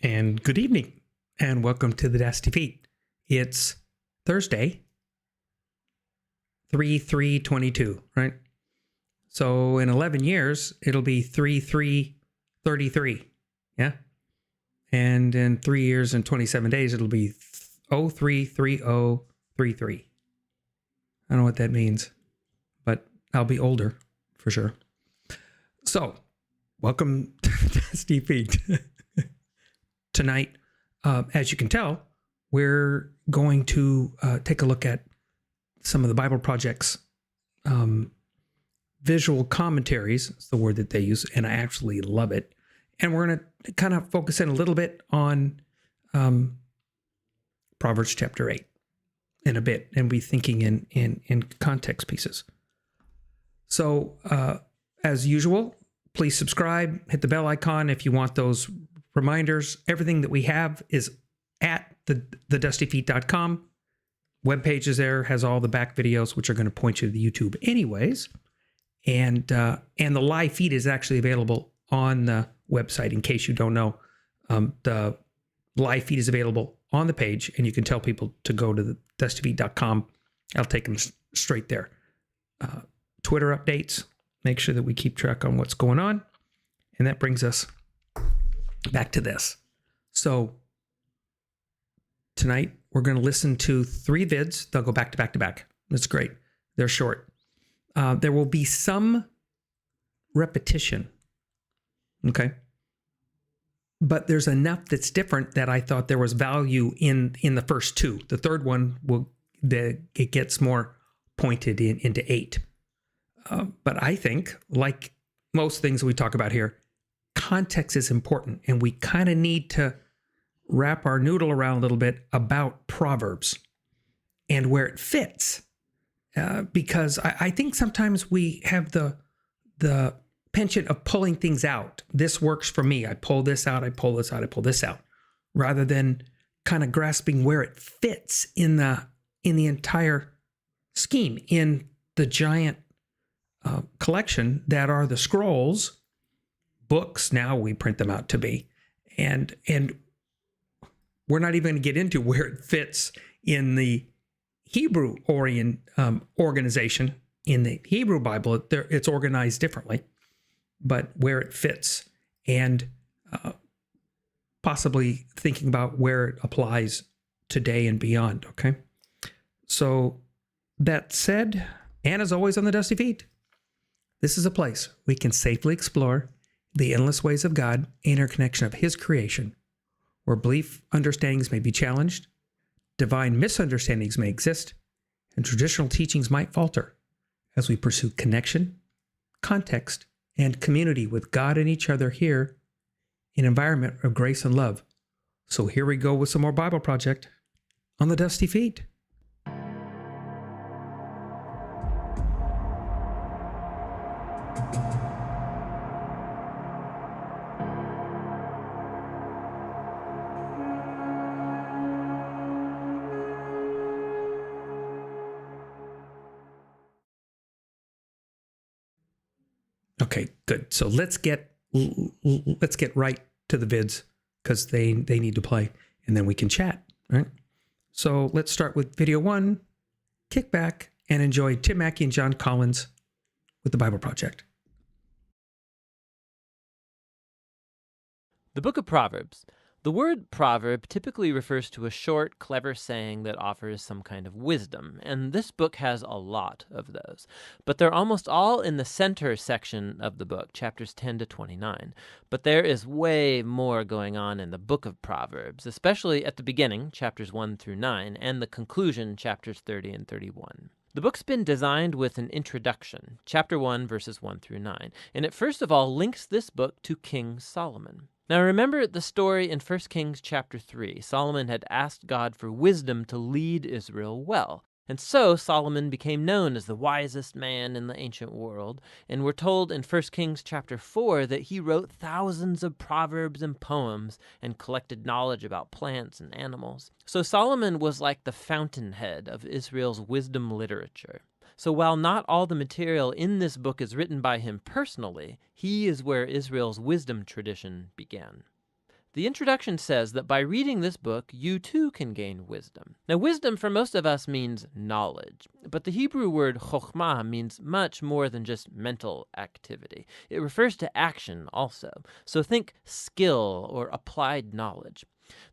And good evening, and welcome to the Dusty Feet. It's Thursday, 3/3/22, right? So in 11 years, it'll be 3/3/33, yeah? And in 3 years and 27 days, it'll be 03/30/33. I don't know what that means, but I'll be older for sure. So, welcome to the Dusty Feet. Tonight, as you can tell, we're going to take a look at some of the Bible Project's visual commentaries. It's the word that they use, and I actually love it. And we're going to kind of focus in a little bit on Proverbs Chapter 8 in a bit, and be thinking in context pieces. So, as usual, please subscribe, hit the bell icon if you want those reminders. Everything that we have is at TheDustyFeet.com. Webpage is there, has all the back videos, which are going to point you to the YouTube anyways. And the live feed is actually available on the website. In case you don't know, the live feed is available on the page, and you can tell people to go to the TheDustyFeet.com. I'll take them straight there. Twitter updates, make sure that we keep track on what's going on. And that brings us back to this. So tonight we're going to listen to 3 vids. They'll go back to back to back. That's great. They're short. There will be some repetition. Okay. But there's enough that's different that I thought there was value in the first 2. The third one it gets more pointed into 8. But I think, like most things we talk about here, context is important, and we kind of need to wrap our noodle around a little bit about Proverbs and where it fits. Because I think sometimes we have the penchant of pulling things out. This works for me. I pull this out, I pull this out, I pull this out, rather than kind of grasping where it fits in the entire scheme, in the giant collection that are the scrolls, books. Now we print them out to be, and we're not even going to get into where it fits in the Hebrew organization. In the Hebrew Bible, it's organized differently, but where it fits, and possibly thinking about where it applies today and beyond. Okay. So that said, and as always on the Dusty Feet, this is a place we can safely explore the endless ways of God, interconnection of His creation, where belief understandings may be challenged, divine misunderstandings may exist, and traditional teachings might falter as we pursue connection, context, and community with God and each other here in an environment of grace and love. So here we go with some more Bible Project on the Dusty Feet. Okay, good. So let's get right to the vids, because they need to play, and then we can chat. Right. So let's start with video 1. Kick back and enjoy Tim Mackie and John Collins with the Bible Project. The Book of Proverbs. The word proverb typically refers to a short, clever saying that offers some kind of wisdom, and this book has a lot of those. But they're almost all in the center section of the book, chapters 10 to 29. But there is way more going on in the Book of Proverbs, especially at the beginning, chapters 1 through 9, and the conclusion, chapters 30 and 31. The book's been designed with an introduction, chapter 1, verses 1 through 9, and it first of all links this book to King Solomon. Now remember the story in 1 Kings chapter 3. Solomon had asked God for wisdom to lead Israel well. And so Solomon became known as the wisest man in the ancient world. And we're told in 1 Kings chapter 4 that he wrote thousands of proverbs and poems and collected knowledge about plants and animals. So Solomon was like the fountainhead of Israel's wisdom literature. So while not all the material in this book is written by him personally, he is where Israel's wisdom tradition began. The introduction says that by reading this book, you too can gain wisdom. Now, wisdom for most of us means knowledge, but the Hebrew word chokhmah means much more than just mental activity. It refers to action also. So think skill or applied knowledge.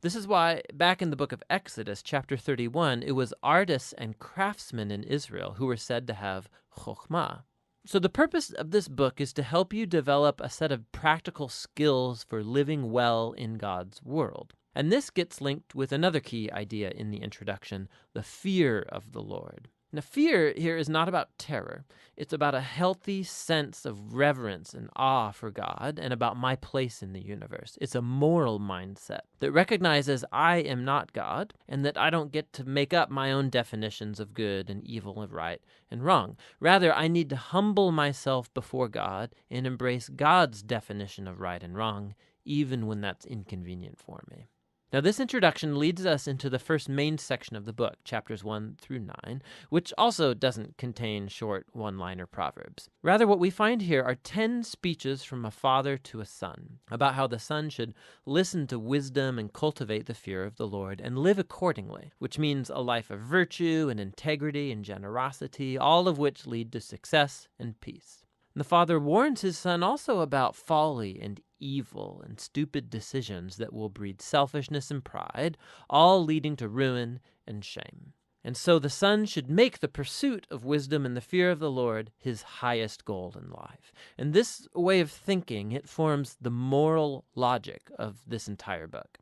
This is why back in the book of Exodus, chapter 31, it was artists and craftsmen in Israel who were said to have chokhmah. So the purpose of this book is to help you develop a set of practical skills for living well in God's world. And this gets linked with another key idea in the introduction, the fear of the Lord. Now, fear here is not about terror. It's about a healthy sense of reverence and awe for God and about my place in the universe. It's a moral mindset that recognizes I am not God and that I don't get to make up my own definitions of good and evil and right and wrong. Rather, I need to humble myself before God and embrace God's definition of right and wrong, even when that's inconvenient for me. Now, this introduction leads us into the first main section of the book, chapters 1 through 9, which also doesn't contain short one-liner proverbs. Rather, what we find here are 10 speeches from a father to a son about how the son should listen to wisdom and cultivate the fear of the Lord and live accordingly, which means a life of virtue and integrity and generosity, all of which lead to success and peace. The father warns his son also about folly and evil and stupid decisions that will breed selfishness and pride, all leading to ruin and shame. And so the son should make the pursuit of wisdom and the fear of the Lord his highest goal in life. And this way of thinking, it forms the moral logic of this entire book.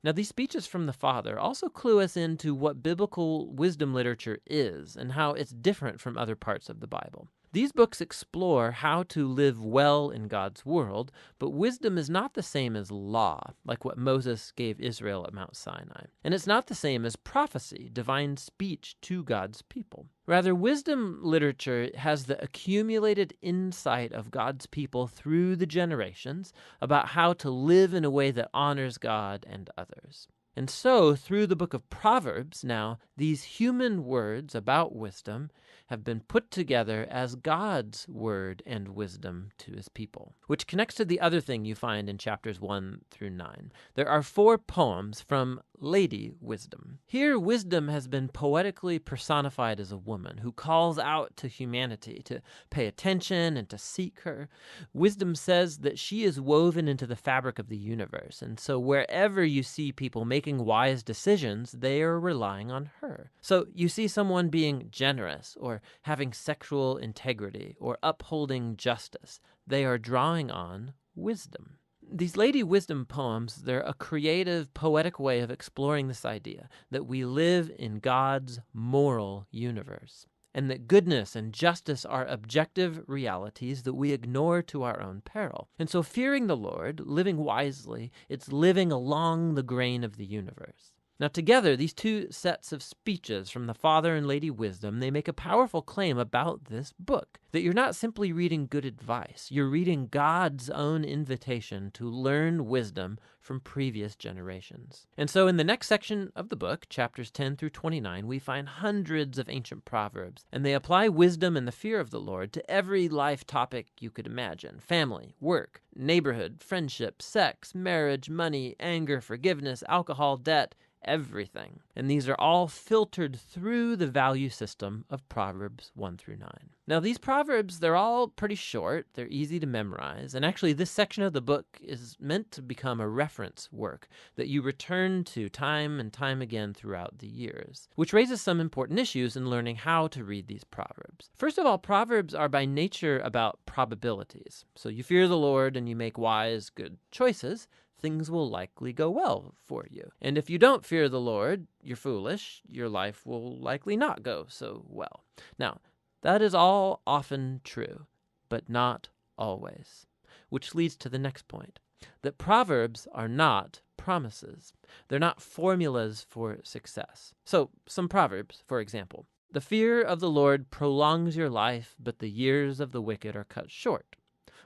Now, these speeches from the father also clue us into what biblical wisdom literature is and how it's different from other parts of the Bible. These books explore how to live well in God's world, but wisdom is not the same as law, like what Moses gave Israel at Mount Sinai. And it's not the same as prophecy, divine speech to God's people. Rather, wisdom literature has the accumulated insight of God's people through the generations about how to live in a way that honors God and others. And so, through the book of Proverbs now, these human words about wisdom have been put together as God's word and wisdom to his people, which connects to the other thing you find in chapters 1 through 9. There are 4 poems from Lady Wisdom. Here, wisdom has been poetically personified as a woman who calls out to humanity to pay attention and to seek her. Wisdom says that she is woven into the fabric of the universe, and so wherever you see people making wise decisions, they are relying on her. So you see someone being generous or having sexual integrity or upholding justice. They are drawing on wisdom. These Lady Wisdom poems, they're a creative, poetic way of exploring this idea that we live in God's moral universe, and that goodness and justice are objective realities that we ignore to our own peril. And so fearing the Lord, living wisely, it's living along the grain of the universe. Now together, these 2 sets of speeches from the Father and Lady Wisdom, they make a powerful claim about this book, that you're not simply reading good advice, you're reading God's own invitation to learn wisdom from previous generations. And so in the next section of the book, chapters 10 through 29, we find hundreds of ancient proverbs, and they apply wisdom and the fear of the Lord to every life topic you could imagine: family, work, neighborhood, friendship, sex, marriage, money, anger, forgiveness, alcohol, debt, everything. And these are all filtered through the value system of Proverbs 1 through 9. Now, these Proverbs, they're all pretty short, they're easy to memorize, and actually this section of the book is meant to become a reference work that you return to time and time again throughout the years, which raises some important issues in learning how to read these Proverbs. First of all, Proverbs are by nature about probabilities. So you fear the Lord and you make wise, good choices, things will likely go well for you. And if you don't fear the Lord, you're foolish, your life will likely not go so well. Now, that is all often true, but not always. Which leads to the next point, that Proverbs are not promises. They're not formulas for success. So, some Proverbs, for example. The fear of the Lord prolongs your life, but the years of the wicked are cut short.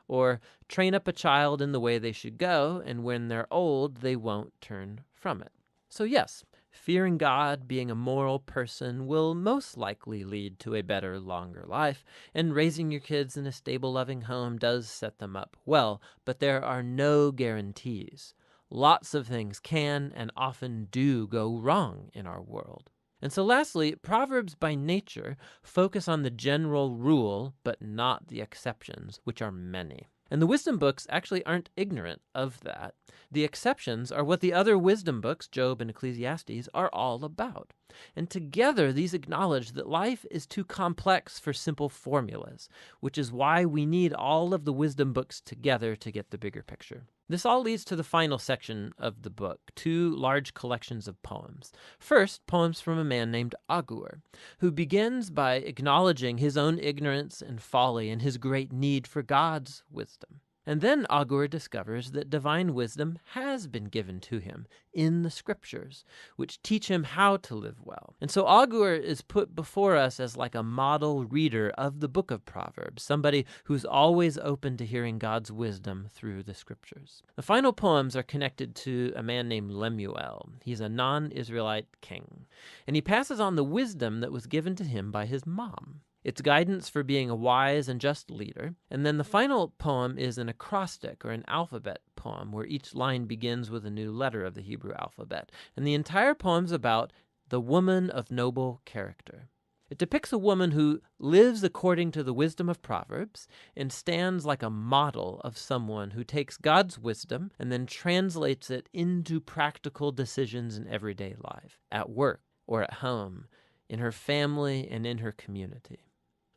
Or, train up a child in the way they should go, and when they're old, they won't turn from it. So yes, fearing God, being a moral person, will most likely lead to a better, longer life, and raising your kids in a stable, loving home does set them up well, but there are no guarantees. Lots of things can and often do go wrong in our world. And so lastly, Proverbs by nature focus on the general rule, but not the exceptions, which are many. And the wisdom books actually aren't ignorant of that. The exceptions are what the other wisdom books, Job and Ecclesiastes, are all about. And together, these acknowledge that life is too complex for simple formulas, which is why we need all of the wisdom books together to get the bigger picture. This all leads to the final section of the book, 2 large collections of poems. First, poems from a man named Agur, who begins by acknowledging his own ignorance and folly and his great need for God's wisdom. And then Agur discovers that divine wisdom has been given to him in the scriptures, which teach him how to live well. And so Agur is put before us as like a model reader of the book of Proverbs, somebody who's always open to hearing God's wisdom through the scriptures. The final poems are connected to a man named Lemuel. He's a non-Israelite king, and he passes on the wisdom that was given to him by his mom. It's guidance for being a wise and just leader. And then the final poem is an acrostic or an alphabet poem where each line begins with a new letter of the Hebrew alphabet. And the entire poem's about the woman of noble character. It depicts a woman who lives according to the wisdom of Proverbs and stands like a model of someone who takes God's wisdom and then translates it into practical decisions in everyday life, at work or at home, in her family and in her community.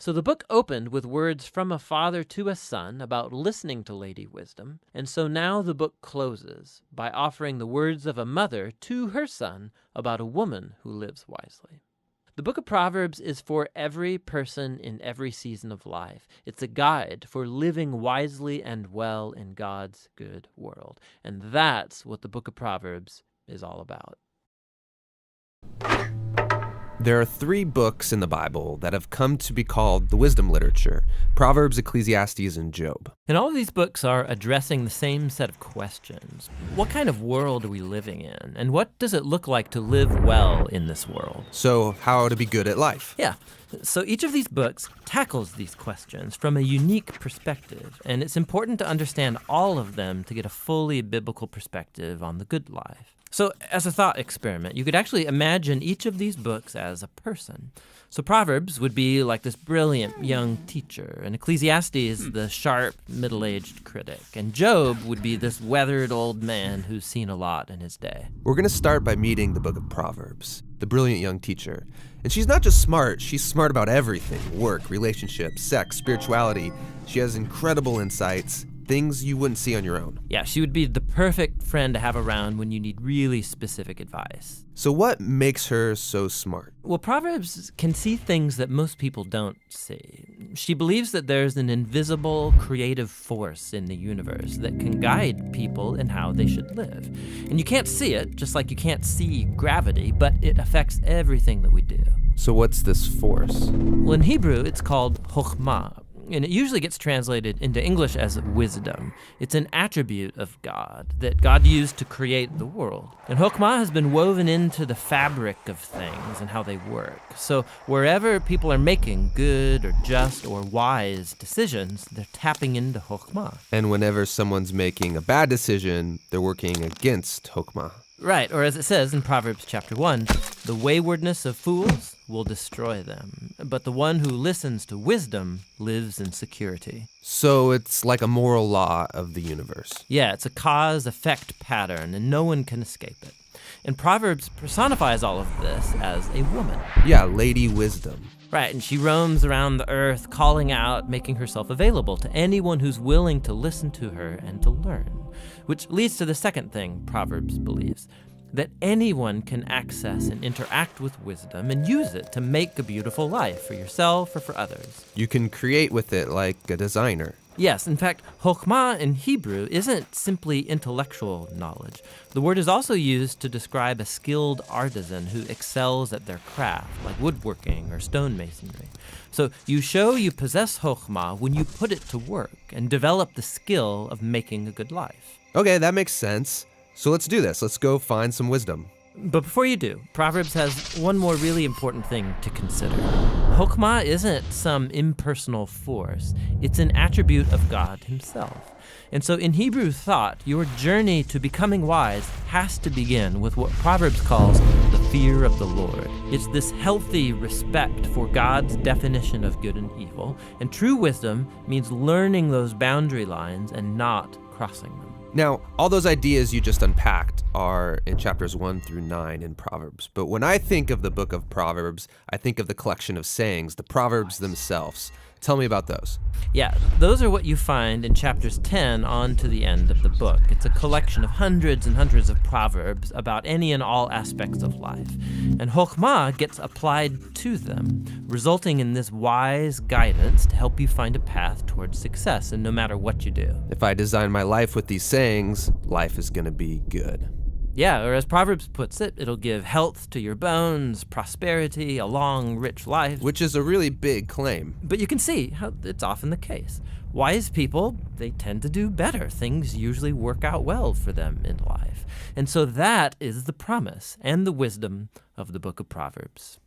So the book opened with words from a father to a son about listening to Lady Wisdom, and so now the book closes by offering the words of a mother to her son about a woman who lives wisely. The book of Proverbs is for every person in every season of life. It's a guide for living wisely and well in God's good world, and that's what the book of Proverbs is all about. There are 3 books in the Bible that have come to be called the wisdom literature: Proverbs, Ecclesiastes, and Job. And all of these books are addressing the same set of questions. What kind of world are we living in? And what does it look like to live well in this world? So, how to be good at life. Yeah. So each of these books tackles these questions from a unique perspective, and it's important to understand all of them to get a fully biblical perspective on the good life. So as a thought experiment, you could actually imagine each of these books as a person. So Proverbs would be like this brilliant young teacher, and Ecclesiastes the sharp, middle-aged critic, and Job would be this weathered old man who's seen a lot in his day. We're going to start by meeting the book of Proverbs, the brilliant young teacher. And she's not just smart, she's smart about everything: work, relationships, sex, spirituality. She has incredible insights, things you wouldn't see on your own. Yeah, she would be the perfect friend to have around when you need really specific advice. So what makes her so smart? Well, Proverbs can see things that most people don't see. She believes that there's an invisible creative force in the universe that can guide people in how they should live. And you can't see it, just like you can't see gravity, but it affects everything that we do. So what's this force? Well, in Hebrew, it's called chokhmah, and it usually gets translated into English as wisdom. It's an attribute of God that God used to create the world. And chokhmah has been woven into the fabric of things and how they work. So wherever people are making good or just or wise decisions, they're tapping into chokhmah. And whenever someone's making a bad decision, they're working against chokhmah. Right, or as it says in Proverbs Chapter 1, the waywardness of fools will destroy them, but the one who listens to wisdom lives in security. So it's like a moral law of the universe. Yeah, it's a cause-effect pattern, and no one can escape it. And Proverbs personifies all of this as a woman. Yeah, Lady Wisdom. Right, and she roams around the earth, calling out, making herself available to anyone who's willing to listen to her and to learn. Which leads to the second thing Proverbs believes, that anyone can access and interact with wisdom and use it to make a beautiful life for yourself or for others. You can create with it like a designer. Yes, in fact, chokhmah in Hebrew isn't simply intellectual knowledge. The word is also used to describe a skilled artisan who excels at their craft, like woodworking or stonemasonry. So you show you possess chokhmah when you put it to work and develop the skill of making a good life. Okay, that makes sense. So let's do this. Let's go find some wisdom. But before you do, Proverbs has one more really important thing to consider. Chokhmah isn't some impersonal force. It's an attribute of God himself. And so in Hebrew thought, your journey to becoming wise has to begin with what Proverbs calls the fear of the Lord. It's this healthy respect for God's definition of good and evil. And true wisdom means learning those boundary lines and not crossing them. Now, all those ideas you just unpacked are in chapters 1 through 9 in Proverbs. But when I think of the book of Proverbs, I think of the collection of sayings, the Proverbs themselves. Tell me about those. Yeah, those are what you find in chapters 10 on to the end of the book. It's a collection of hundreds and hundreds of proverbs about any and all aspects of life. And Chokhmah gets applied to them, resulting in this wise guidance to help you find a path towards success, and no matter what you do. If I design my life with these sayings, life is going to be good. Yeah, or as Proverbs puts it, it'll give health to your bones, prosperity, a long, rich life. Which is a really big claim. But you can see how it's often the case. Wise people, they tend to do better. Things usually work out well for them in life. And so that is the promise and the wisdom of the Book of Proverbs.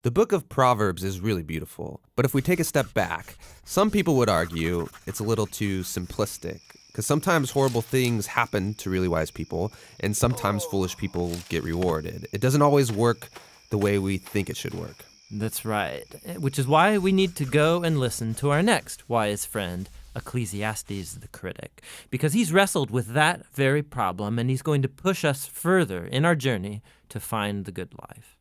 The Book of Proverbs is really beautiful, but if we take a step back, some people would argue it's a little too simplistic, because sometimes horrible things happen to really wise people, and sometimes foolish people get rewarded. It doesn't always work the way we think it should work. That's right, which is why we need to go and listen to our next wise friend, Ecclesiastes the critic, because he's wrestled with that very problem, and he's going to push us further in our journey to find the good life.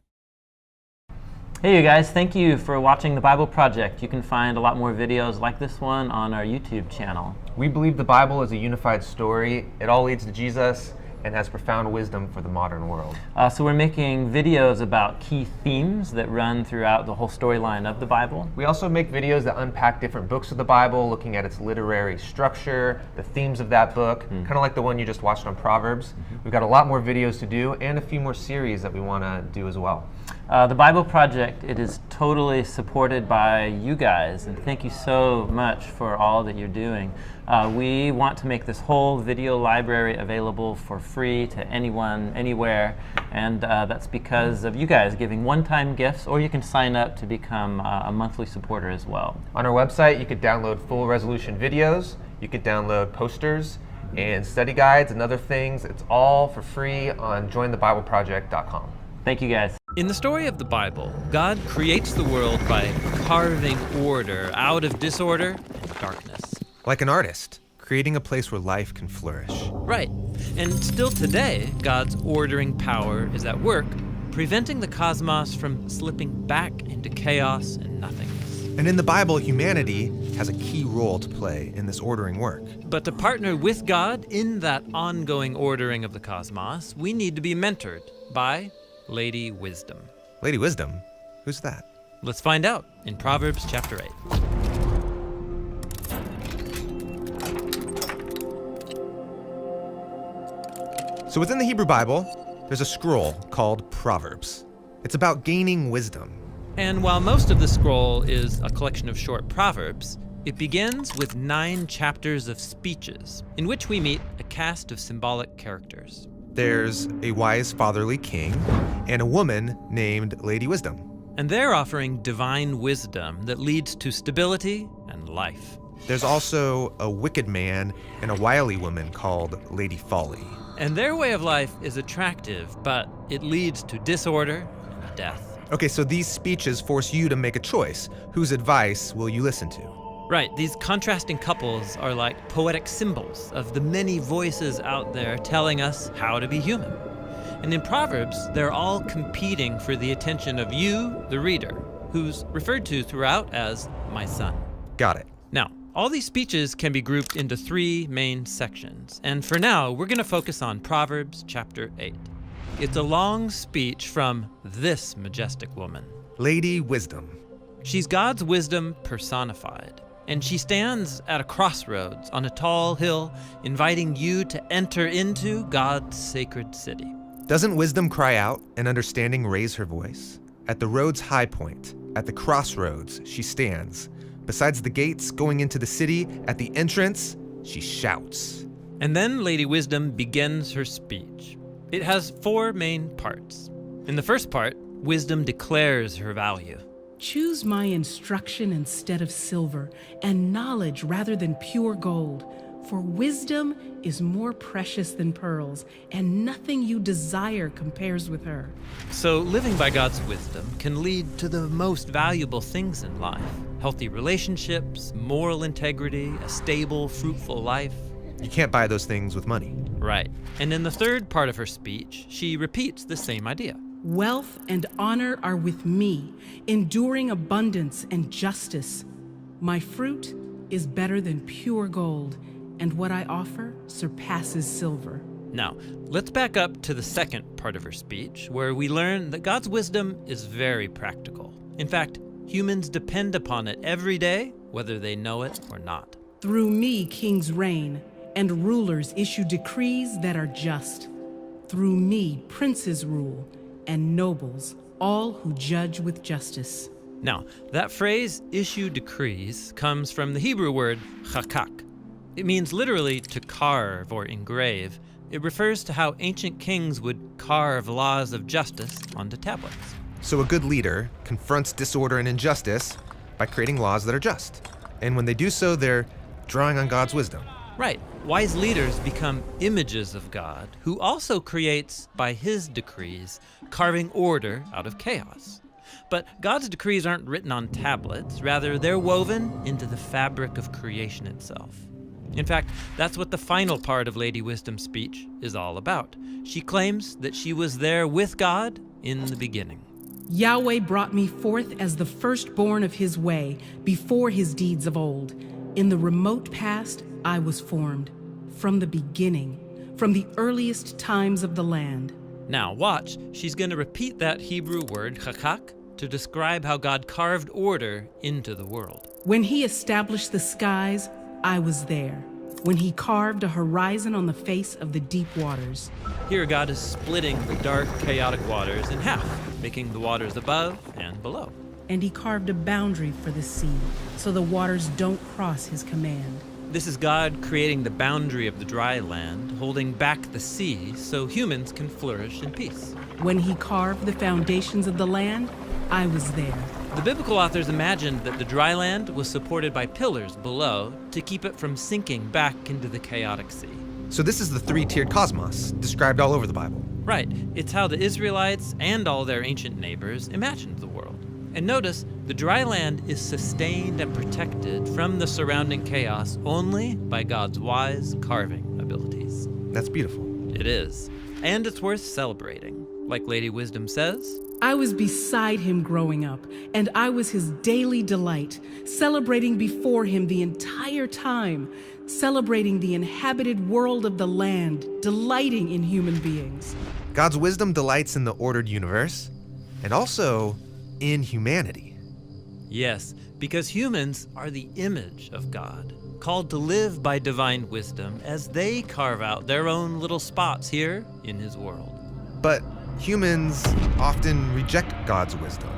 Hey you guys, thank you for watching the Bible Project. You can find a lot more videos like this one on our YouTube channel. We believe the Bible is a unified story. It all leads to Jesus and has profound wisdom for the modern world. So we're making videos about key themes that run throughout the whole storyline of the Bible. We also make videos that unpack different books of the Bible, looking at its literary structure, the themes of that book, kind of like the one you just watched on Proverbs. We've got a lot more videos to do and a few more series that we want to do as well. The Bible Project, it is totally supported by you guys, and thank you so much for all that you're doing. We want to make this whole video library available for free to anyone, anywhere, and that's because of you guys giving one-time gifts, or you can sign up to become a monthly supporter as well. On our website, you could download full resolution videos, you could download posters and study guides and other things. It's all for free on jointhebibleproject.com. Thank you guys. In the story of the Bible, God creates the world by carving order out of disorder and darkness. Like an artist, creating a place where life can flourish. Right. And still today, God's ordering power is at work, preventing the cosmos from slipping back into chaos and nothingness. And in the Bible, humanity has a key role to play in this ordering work. But to partner with God in that ongoing ordering of the cosmos, we need to be mentored by Lady Wisdom. Lady Wisdom? Who's that? Let's find out in Proverbs Chapter 8. So within the Hebrew Bible, there's a scroll called Proverbs. It's about gaining wisdom. And while most of the scroll is a collection of short proverbs, it begins with 9 chapters of speeches, in which we meet a cast of symbolic characters. There's a wise fatherly king and a woman named Lady Wisdom. And they're offering divine wisdom that leads to stability and life. There's also a wicked man and a wily woman called Lady Folly. And their way of life is attractive, but it leads to disorder and death. Okay, so these speeches force you to make a choice. Whose advice will you listen to? Right, these contrasting couples are like poetic symbols of the many voices out there telling us how to be human. And in Proverbs, they're all competing for the attention of you, the reader, who's referred to throughout as my son. Got it. Now, all these speeches can be grouped into 3 main sections, and for now, we're going to focus on Proverbs Chapter 8. It's a long speech from this majestic woman, Lady Wisdom. She's God's wisdom personified. And she stands at a crossroads on a tall hill, inviting you to enter into God's sacred city. Doesn't wisdom cry out and understanding raise her voice? At the road's high point, at the crossroads, she stands. Besides the gates going into the city, at the entrance, she shouts. And then Lady Wisdom begins her speech. It has 4 main parts. In the first part, Wisdom declares her value. Choose my instruction instead of silver, and knowledge rather than pure gold. For wisdom is more precious than pearls, and nothing you desire compares with her. So living by God's wisdom can lead to the most valuable things in life. Healthy relationships, moral integrity, a stable, fruitful life. You can't buy those things with money. Right. And in the third part of her speech, she repeats the same idea. Wealth and honor are with me, enduring abundance and justice. My fruit is better than pure gold, and what I offer surpasses silver. Now, let's back up to the second part of her speech, where we learn that God's wisdom is very practical. In fact, humans depend upon it every day, whether they know it or not. Through me, kings reign, and rulers issue decrees that are just. Through me, princes rule, and nobles, all who judge with justice. Now, that phrase, issue decrees, comes from the Hebrew word chakak. It means literally to carve or engrave. It refers to how ancient kings would carve laws of justice onto tablets. So a good leader confronts disorder and injustice by creating laws that are just. And when they do so, they're drawing on God's wisdom. Right. Wise leaders become images of God, who also creates, by his decrees, carving order out of chaos. But God's decrees aren't written on tablets. Rather, they're woven into the fabric of creation itself. In fact, that's what the final part of Lady Wisdom's speech is all about. She claims that she was there with God in the beginning. Yahweh brought me forth as the firstborn of his way, before his deeds of old. In the remote past, I was formed, from the beginning, from the earliest times of the land. Now watch, she's going to repeat that Hebrew word, chakak, to describe how God carved order into the world. When he established the skies, I was there. When he carved a horizon on the face of the deep waters. Here God is splitting the dark, chaotic waters in half, making the waters above and below. And he carved a boundary for the sea, so the waters don't cross his command. This is God creating the boundary of the dry land, holding back the sea so humans can flourish in peace. When he carved the foundations of the land, I was there. The biblical authors imagined that the dry land was supported by pillars below to keep it from sinking back into the chaotic sea. So this is the three-tiered cosmos, described all over the Bible. Right, it's how the Israelites and all their ancient neighbors imagined the world. And notice, the dry land is sustained and protected from the surrounding chaos only by God's wise carving abilities. That's beautiful. It is. And it's worth celebrating. Like Lady Wisdom says, I was beside him growing up, and I was his daily delight, celebrating before him the entire time, celebrating the inhabited world of the land, delighting in human beings. God's wisdom delights in the ordered universe, and also in humanity. yes, because humans are the image of God, called to live by divine wisdom as they carve out their own little spots here in his world. But humans often reject God's wisdom,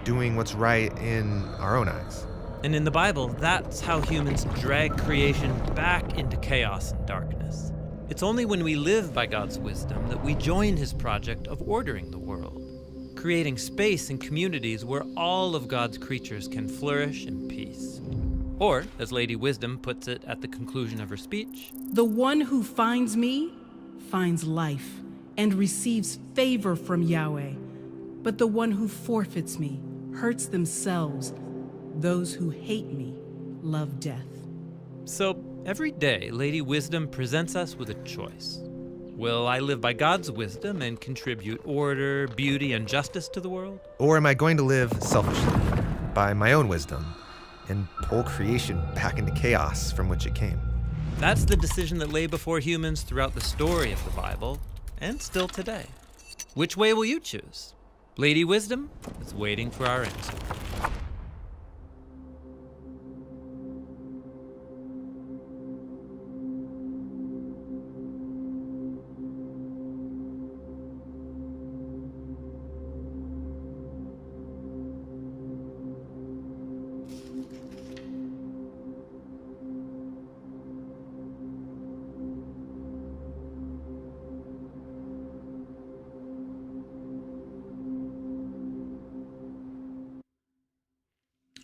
doing what's right in our own eyes. And in the Bible, that's how humans drag creation back into chaos and darkness. It's only when we live by God's wisdom that we join his project of ordering the world, creating space and communities where all of God's creatures can flourish in peace. Or, as Lady Wisdom puts it at the conclusion of her speech, The one who finds me finds life and receives favor from Yahweh. But the one who forfeits me hurts themselves. Those who hate me love death. so every day Lady Wisdom presents us with a choice. Will I live by God's wisdom and contribute order, beauty, and justice to the world? Or am I going to live selfishly, by my own wisdom, and pull creation back into chaos from which it came? That's the decision that lay before humans throughout the story of the Bible, and still today. Which way will you choose? Lady Wisdom is waiting for our answer.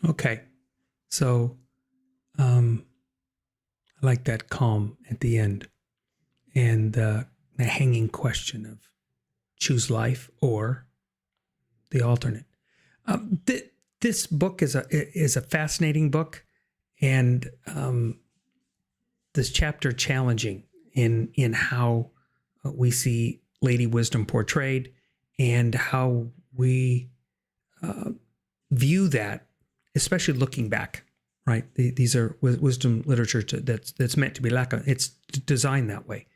Okay. So I like that calm at the end and the hanging question of choose life or the alternate. This book is a fascinating book, and this chapter challenging in how we see Lady Wisdom portrayed and how we view that, especially looking back right? These are wisdom literature that's meant to be lacquer. It's designed that way.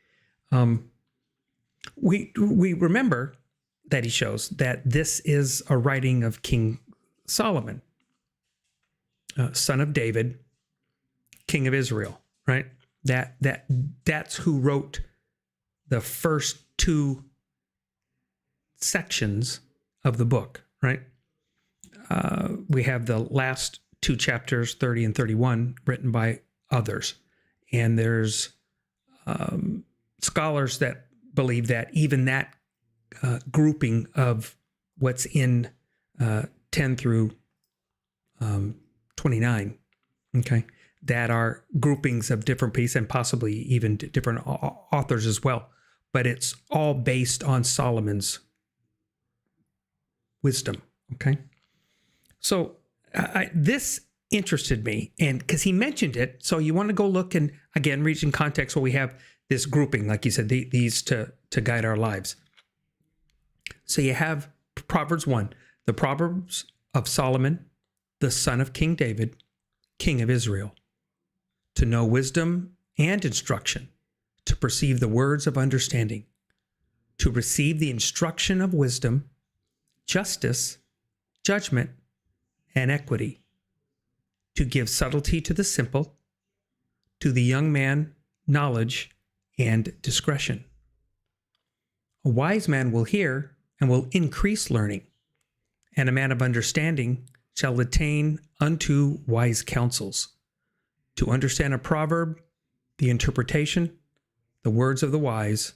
We remember that he shows that this is a writing of King Solomon, son of David, king of Israel, right? That's who wrote the first two sections of the book, right? We have the last two chapters, 30 and 31, written by others. And there's scholars that believe that even that grouping of what's in 10 through 29, okay, that are groupings of different pieces and possibly even different authors as well. But it's all based on Solomon's wisdom, okay? So this interested me, and because he mentioned it, so you want to go look and, again, reach in context where we have this grouping, like you said, these to guide our lives. So you have Proverbs 1, the Proverbs of Solomon, the son of King David, king of Israel, to know wisdom and instruction, to perceive the words of understanding, to receive the instruction of wisdom, justice, judgment, and equity, to give subtlety to the simple, to the young man knowledge and discretion. A wise man will hear and will increase learning, and a man of understanding shall attain unto wise counsels. To understand a proverb, the interpretation, the words of the wise,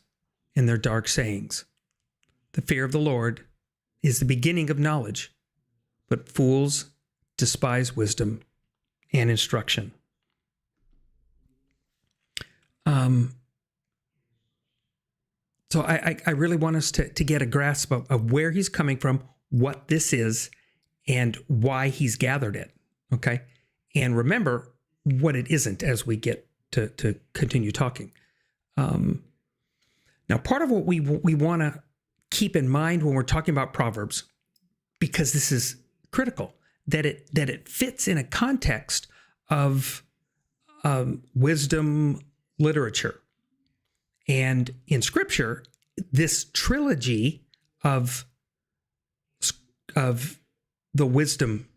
and their dark sayings. The fear of the Lord is the beginning of knowledge, but fools despise wisdom and instruction. So I really want us to get a grasp of where he's coming from, what this is, and why he's gathered it, okay? And remember what it isn't as we get to continue talking. Now, part of what we want to keep in mind when we're talking about Proverbs, because this is critical, that it fits in a context of wisdom literature. And in Scripture, this trilogy of the wisdom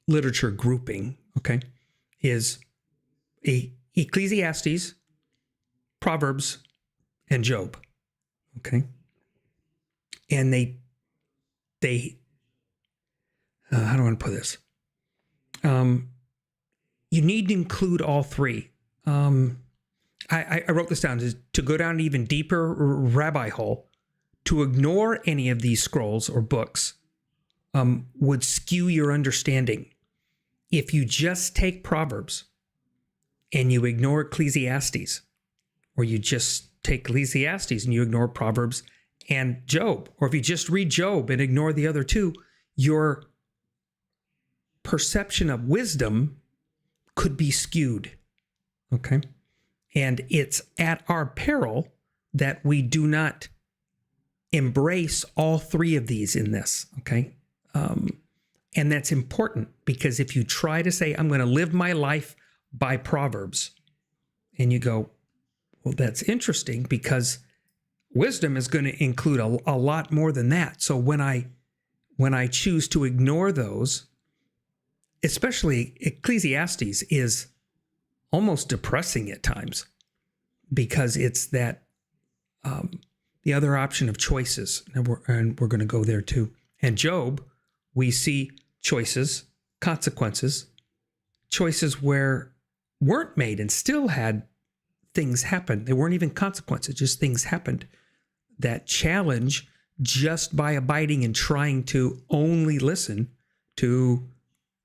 literature grouping, okay, is Ecclesiastes, Proverbs, and Job, okay? And they how do I want to put this? You need to include all three. I wrote this down, to go down an even deeper rabbit hole. To ignore any of these scrolls or books would skew your understanding. If you just take Proverbs and you ignore Ecclesiastes, or you just take Ecclesiastes and you ignore Proverbs and Job, or if you just read Job and ignore the other two, your perception of wisdom could be skewed, okay? And it's at our peril that we do not embrace all three of these in this, okay? And that's important, because if you try to say, I'm going to live my life by Proverbs, and you go, well, that's interesting, because wisdom is going to include a lot more than that. So when I choose to ignore those, especially Ecclesiastes is almost depressing at times, because it's that the other option of choices, and we're going to go there too. And Job, we see choices, consequences, choices where weren't made and still had things happen. They weren't even consequences, just things happened that challenge just by abiding and trying to only listen to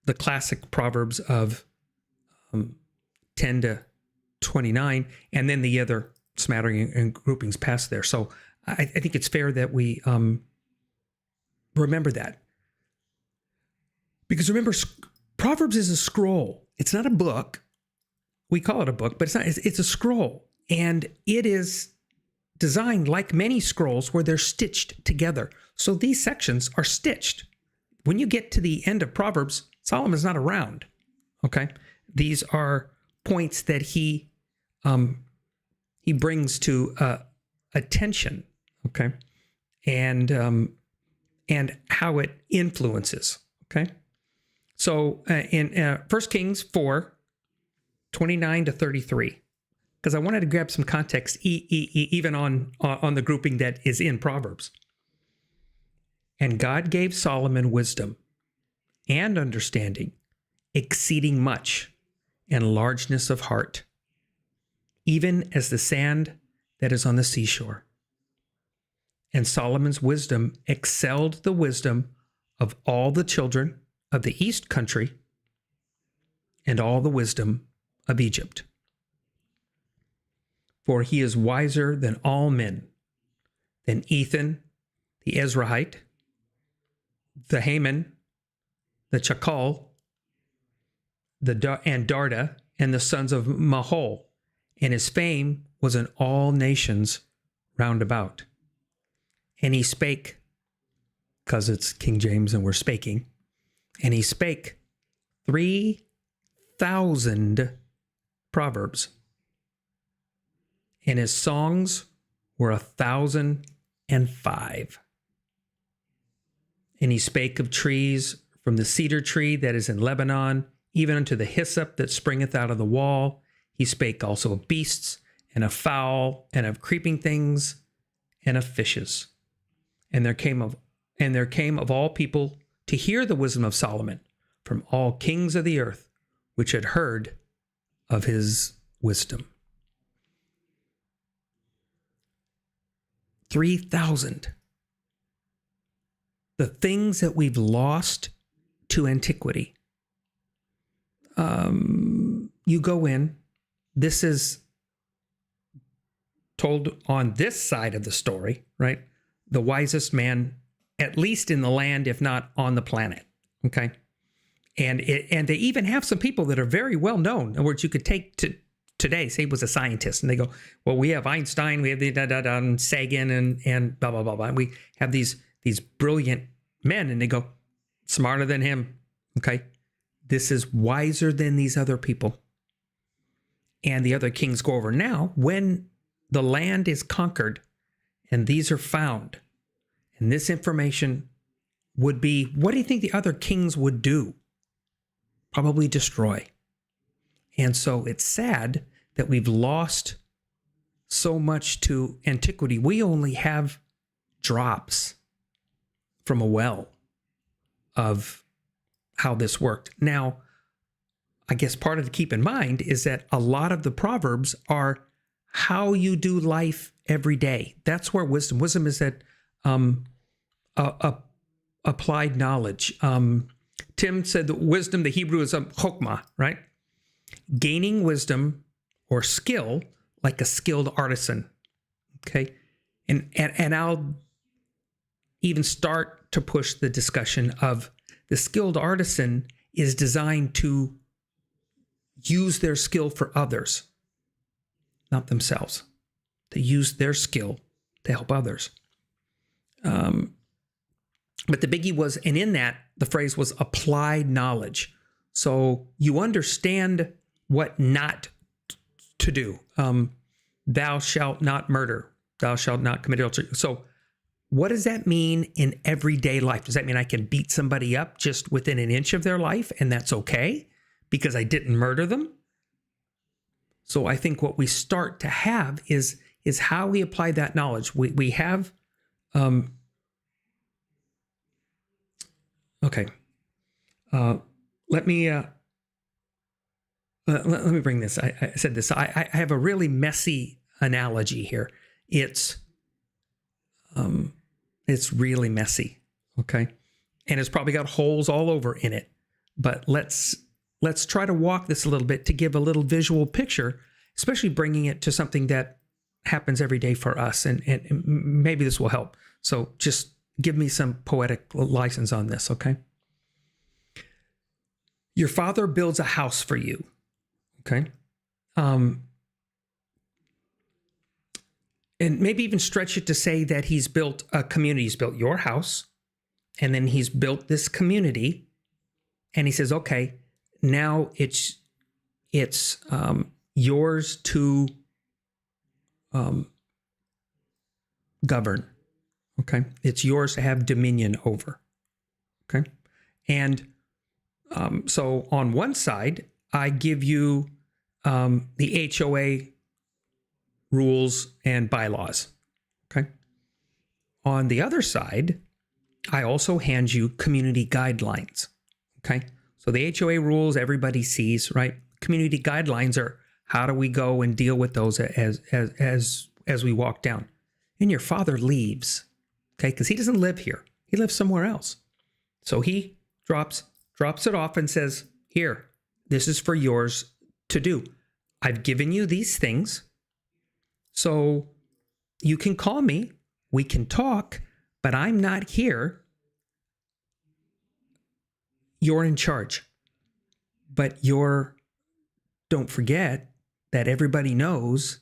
the classic Proverbs of 10 to 29, and then the other smattering and groupings past there. So I think it's fair that we remember that. Because remember, Proverbs is a scroll. It's not a book. We call it a book, but it's not. It's a scroll. And it is designed like many scrolls where they're stitched together. So these sections are stitched. When you get to the end of Proverbs, Solomon's not around. Okay, these are points that he brings to attention. Okay, and how it influences. Okay, so in 1 Kings 4:29 to 33, because I wanted to grab some context even on the grouping that is in Proverbs. And God gave Solomon wisdom and understanding, exceeding much, and largeness of heart, even as the sand that is on the seashore. And Solomon's wisdom excelled the wisdom of all the children of the east country and all the wisdom of Egypt. For he is wiser than all men, than Ethan, the Ezrahite, the Haman, the Chakal, and Darda, and the sons of Mahol, and his fame was in all nations round about. And he spake, because it's King James and we're spaking, and he spake 3,000 proverbs, and his songs were 1,005. And he spake of trees, from the cedar tree that is in Lebanon, even unto the hyssop that springeth out of the wall. He spake also of beasts, and of fowl, and of creeping things, and of fishes. And there came of all people to hear the wisdom of Solomon, from all kings of the earth, which had heard of his wisdom. 3,000. The things that we've lost to antiquity. You go in, this is told on this side of the story, right? The wisest man, at least in the land, if not on the planet. Okay. And they even have some people that are very well known. In other words, you could take to today, say he was a scientist, and they go, well, we have Einstein, we have the Sagan, and blah, blah, blah, blah. And we have these brilliant men, and they go, smarter than him. Okay. This is wiser than these other people. And the other kings go over. Now, when the land is conquered and these are found, and this information would be, what do you think the other kings would do? Probably destroy. And so it's sad that we've lost so much to antiquity. We only have drops from a well of how this worked. Now, I guess part of to keep in mind is that a lot of the Proverbs are how you do life every day. That's where wisdom is that applied knowledge. Tim said that wisdom, the Hebrew is chokmah, right? Gaining wisdom or skill like a skilled artisan. Okay. And I'll even start to push the discussion of the skilled artisan is designed to use their skill for others, not themselves, to use their skill to help others. But the biggie was, and in that, the phrase was applied knowledge. So you understand what not to do. Thou shalt not murder. Thou shalt not commit adultery. So what does that mean in everyday life? Does that mean I can beat somebody up just within an inch of their life and that's okay because I didn't murder them? So I think what we start to have is how we apply that knowledge. We have, okay. Let me bring this. I said this. I have a really messy analogy here. It's really messy, okay? And it's probably got holes all over in it. But let's try to walk this a little bit to give a little visual picture, especially bringing it to something that happens every day for us. And maybe this will help. So just give me some poetic license on this, okay? Your father builds a house for you, okay? And maybe even stretch it to say that he's built a community. He's built your house, and then he's built this community. And he says, okay, now it's yours to govern. Okay, it's yours to have dominion over. Okay, and so on one side, I give you the HOA rules and bylaws. Okay. On the other side, I also hand you community guidelines. Okay. So the HOA rules everybody sees, right? Community guidelines are how do we go and deal with those as we walk down. And your father leaves, okay, because he doesn't live here. He lives somewhere else. So he drops it off and says, here, this is for yours to do. I've given you these things, so you can call me, we can talk, but I'm not here. You're in charge. But don't forget that everybody knows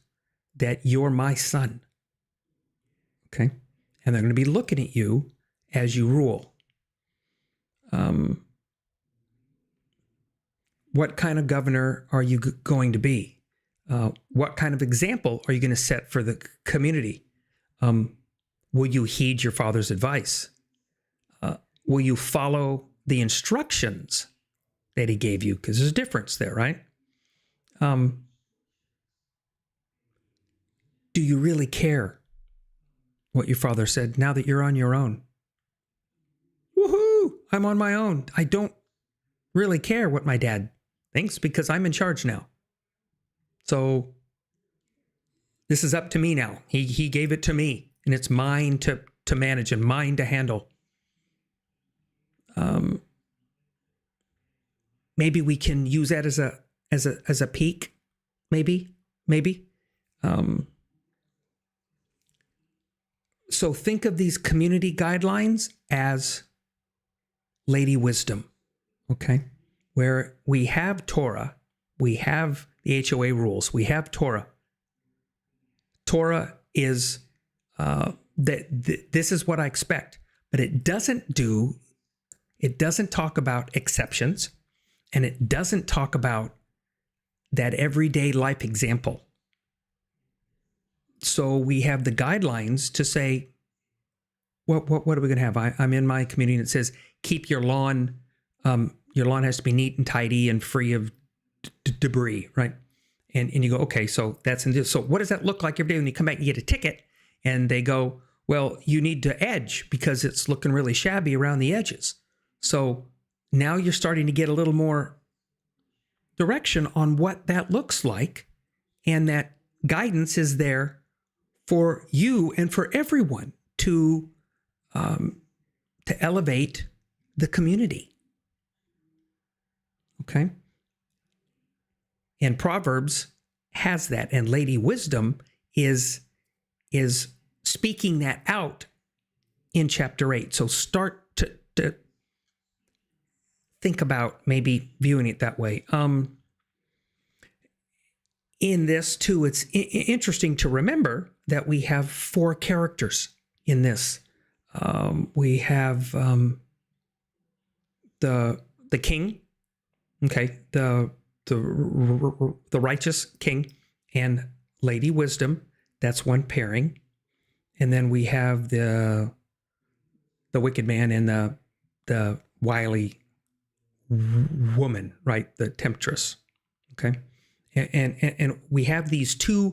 that you're my son. Okay? And they're going to be looking at you as you rule. What kind of governor are you going to be? What kind of example are you going to set for the community? Will you heed your father's advice? Will you follow the instructions that he gave you? Because there's a difference there, right? Do you really care what your father said now that you're on your own? Woohoo! I'm on my own. I don't really care what my dad thinks because I'm in charge now. So this is up to me now. He gave it to me, and it's mine to manage and mine to handle. Maybe we can use that as a peak. Maybe. So think of these community guidelines as Lady Wisdom, okay? Where we have Torah, we have the HOA rules, we have Torah. Torah is this is what I expect, but it doesn't talk about exceptions, and it doesn't talk about that everyday life example. So we have the guidelines to say, what are we going to have? I'm in my community and it says, keep your lawn. Your lawn has to be neat and tidy and free of debris, right? And you go, okay, so that's in this. So what does that look like every day when you come back and you get a ticket? And they go, well, you need to edge because it's looking really shabby around the edges. So now you're starting to get a little more direction on what that looks like. And that guidance is there for you and for everyone to elevate the community. Okay? And Proverbs has that, and Lady Wisdom is speaking that out in chapter 8. So start to think about maybe viewing it that way. In this, too, it's interesting to remember that we have 4 characters in this. We have the king, okay, the righteous king, and Lady Wisdom. That's one pairing, and then we have the wicked man and the wily woman, right? The temptress, okay. And we have these 2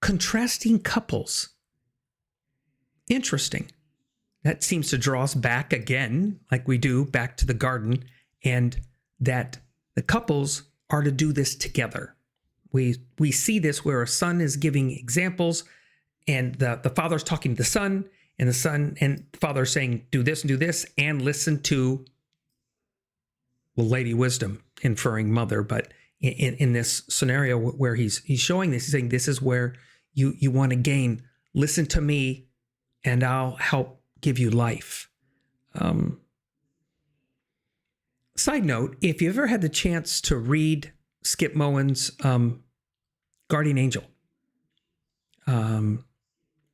contrasting couples. Interesting. That seems to draw us back again, like we do, back to the garden, and that the couples are to do this together. We see this where a son is giving examples, and the father's talking to the son, and the son and the father are saying, do this, and listen to, well, Lady Wisdom, inferring mother, but in this scenario where he's showing this, he's saying, this is where you want to gain. Listen to me, and I'll help give you life. Side note, if you ever had the chance to read Skip Moen's Guardian Angel,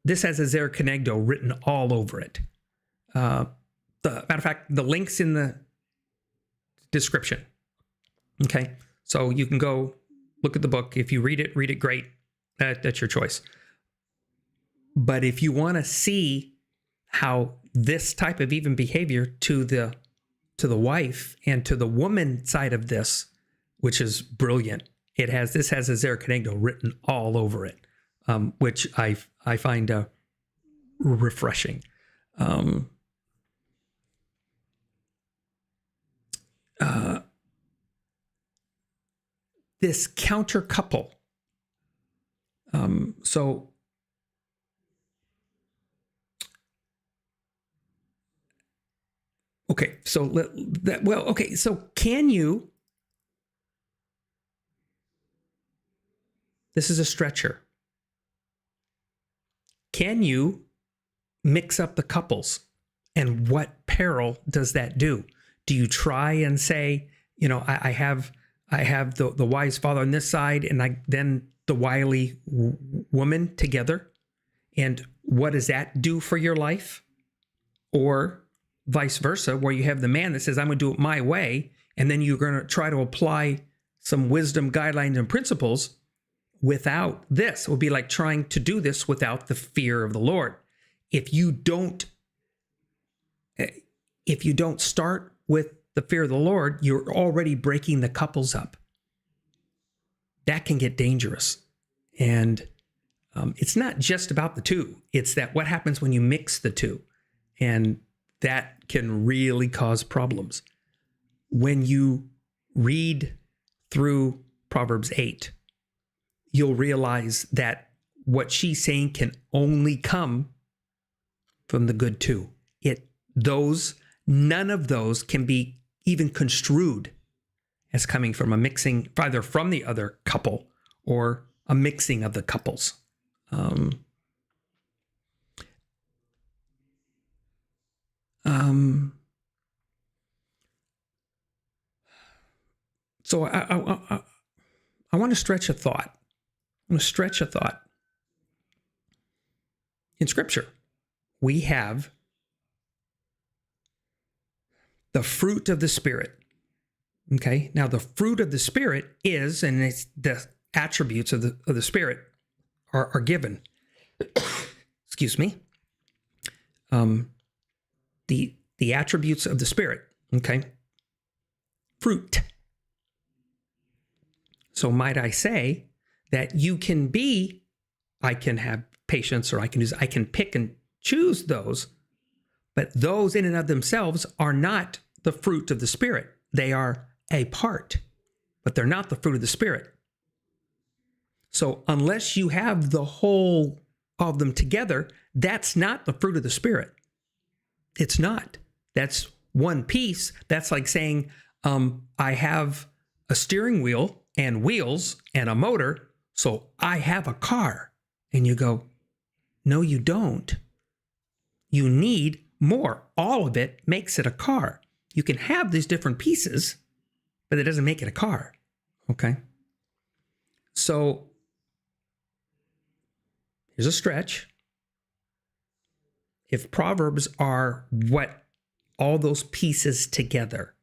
this has a Zer Kenegdo written all over it. The matter of fact, the link's in the description. Okay. So you can go look at the book. If you read it, great. That's your choice. But if you want to see how this type of even behavior to the wife and to the woman side of this, which is brilliant, this has a Zerkanegdo written all over it, which I find refreshing. This counter couple. So okay, so so can you? This is a stretcher. Can you mix up the couples? And what peril does that do? Do you try and say, I have the wise father on this side, and then the wily woman together? And what does that do for your life? Or vice versa, where you have the man that says, I'm going to do it my way, and then you're going to try to apply some wisdom, guidelines, and principles without this. It would be like trying to do this without the fear of the Lord. If you don't start with the fear of the Lord, you're already breaking the couples up. That can get dangerous. And it's not just about the two. It's that what happens when you mix the two. And that can really cause problems. When you read through Proverbs 8, you'll realize that what she's saying can only come from the good two. None of those can be even construed as coming from a mixing, either from the other couple or a mixing of the couples. So I want to stretch a thought. I'm going to stretch a thought. In Scripture, we have the fruit of the Spirit. Okay, now the fruit of the Spirit is, and it's the attributes of the Spirit are given. Excuse me. The attributes of the Spirit. Okay, fruit. So might I say that I can have patience, or I can pick and choose those, but those in and of themselves are not the fruit of the Spirit. They are a part, but they're not the fruit of the Spirit. So unless you have the whole of them together, that's not the fruit of the Spirit. It's not. That's one piece. That's like saying, I have a steering wheel and wheels and a motor, so I have a car. And you go, no, you don't. You need more. All of it makes it a car. You can have these different pieces, but it doesn't make it a car. Okay? So here's a stretch. If Proverbs are what all those pieces together,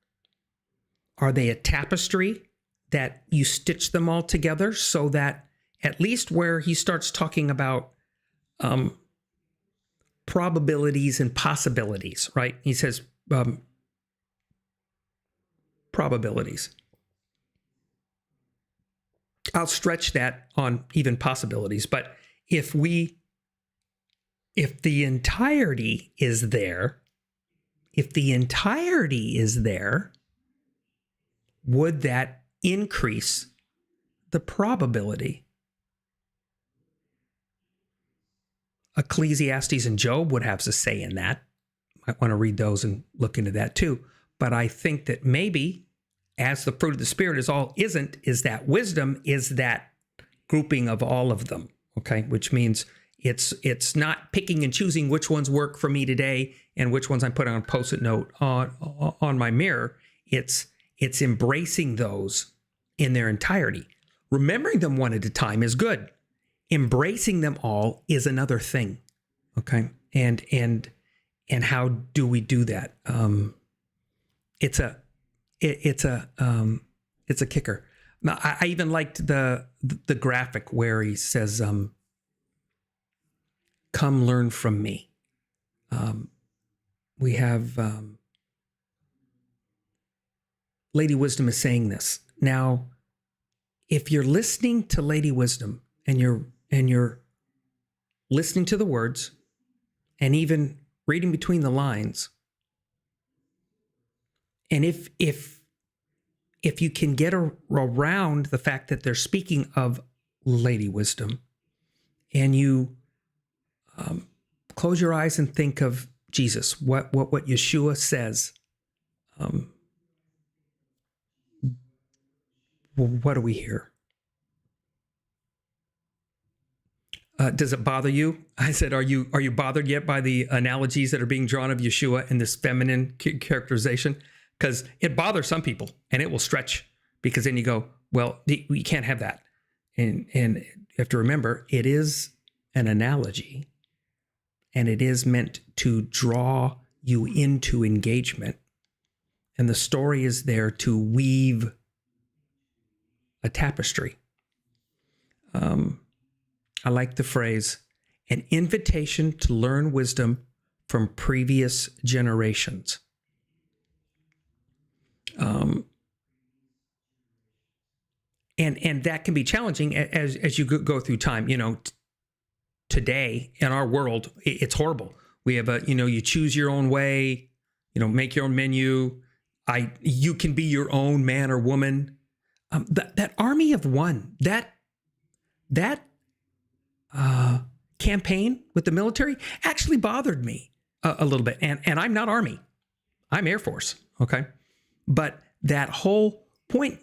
are they a tapestry that you stitch them all together so that at least where he starts talking about probabilities and possibilities, right? He says probabilities. I'll stretch that on even possibilities, but if the entirety is there, would that increase the probability? Ecclesiastes and Job would have to say in that. Might want to read those and look into that too. But I think that maybe, as the fruit of the Spirit is that wisdom is that grouping of all of them, okay? Which means it's not picking and choosing which ones work for me today and which ones I'm putting on a Post-it note on my mirror. It's embracing those in their entirety. Remembering them one at a time is good. Embracing them all is another thing. Okay. And how do we do that? It's a It's a kicker. Now, I even liked the graphic where he says, "Come learn from me." We have Lady Wisdom is saying this now. If you're listening to Lady Wisdom and you're listening to the words and even reading between the lines, and if you can get around the fact that they're speaking of Lady Wisdom, and you close your eyes and think of Jesus, what Yeshua says, what do we hear? Does it bother you? I said, are you bothered yet by the analogies that are being drawn of Yeshua in this feminine characterization? Because it bothers some people, and it will stretch, because then you go, well, we can't have that. And you have to remember, it is an analogy, and it is meant to draw you into engagement. And the story is there to weave a tapestry. I like the phrase, an invitation to learn wisdom from previous generations. And that can be challenging as you go through time. Today in our world, it's horrible. We have you choose your own way, make your own menu. You can be your own man or woman. That army of one, that campaign with the military actually bothered me a little bit. And I'm not Army, I'm Air Force. Okay. But that whole point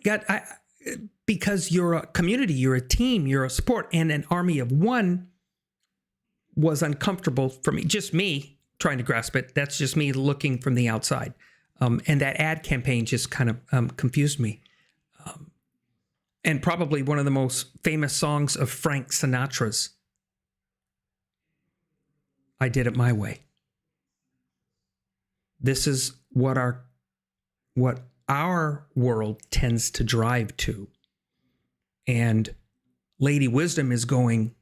because you're a community, you're a team, you're a sport, and an army of one was uncomfortable for me. Just me trying to grasp it. That's just me looking from the outside. And that ad campaign just kind of confused me. And probably one of the most famous songs of Frank Sinatra's, I Did It My Way. This is what our world tends to drive to. And Lady Wisdom is going,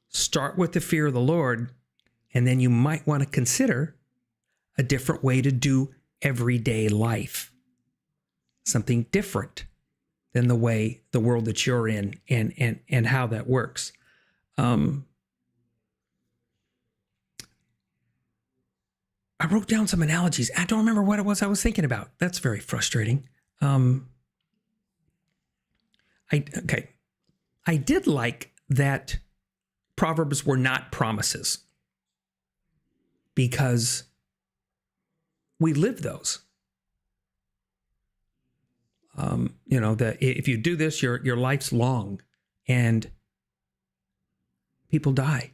start with the fear of the Lord, and then you might want to consider a different way to do everyday life. Something different than the world that you're in and how that works. I wrote down some analogies. I don't remember what it was I was thinking about. That's very frustrating. I did like that Proverbs were not promises, because we live those. That if you do this, your life's long, and people die,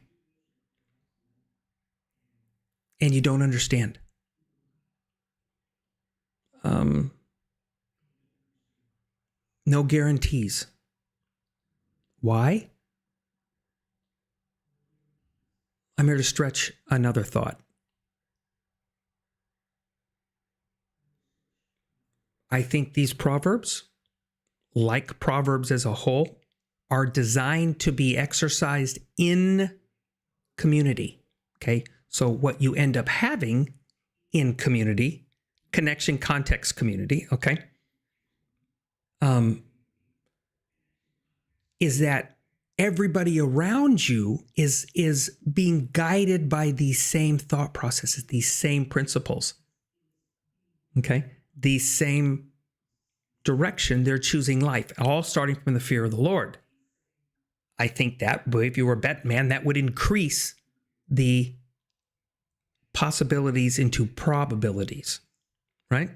and you don't understand. No guarantees. Why? I'm here to stretch another thought. I think these Proverbs, like Proverbs as a whole, are designed to be exercised in community. Okay? So what you end up having in community, connection, context, community, okay, is that everybody around you is being guided by these same thought processes, these same principles, okay, these same direction. They're choosing life, all starting from the fear of the Lord. I think that if you were a bet man, that would increase the possibilities into probabilities, right?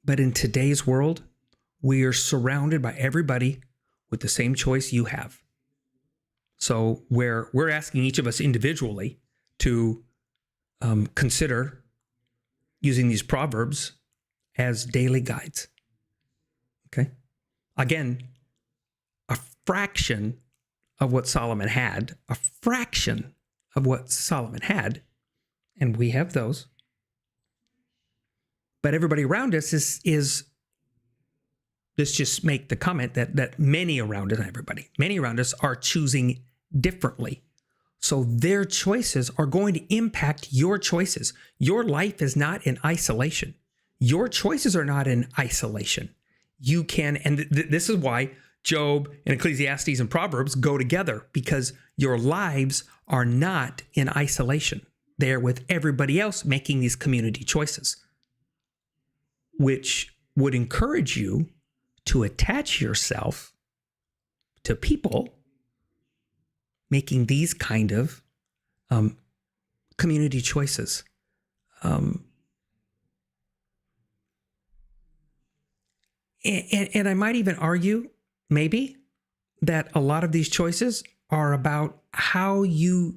But in today's world, we are surrounded by everybody with the same choice you have. So where we're asking each of us individually to consider using these Proverbs as daily guides. Okay? Again, a fraction of what Solomon had, and we have those. But everybody around us is let's just make the comment that many around us, not everybody, many around us are choosing differently. So their choices are going to impact your choices. Your life is not in isolation. Your choices are not in isolation. You can, and this is why Job and Ecclesiastes and Proverbs go together, because your lives are not in isolation. They're with everybody else making these community choices, which would encourage you to attach yourself to people making these kind of community choices. And I might even argue, maybe, that a lot of these choices are about how your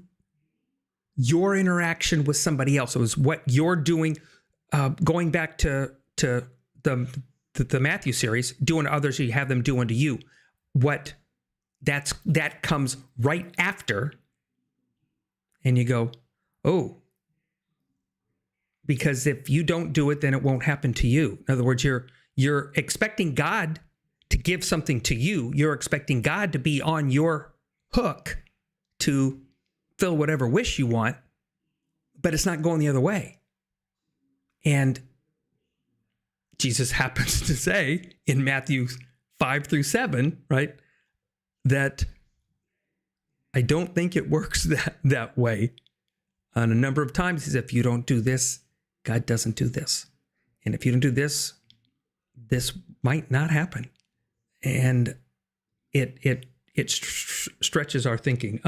interaction with somebody else. It was what you're doing, going back to the Matthew series, doing to others, you have them do unto you. That comes right after, and you go, oh, because if you don't do it, then it won't happen to you. In other words, you're expecting God to give something to you. You're expecting God to be on your hook to fill whatever wish you want, but it's not going the other way. And Jesus happens to say in Matthew 5-7, right, that I don't think it works that way. On a number of times, he says, if you don't do this, God doesn't do this. And if you don't do this, this might not happen. And it stretches our thinking.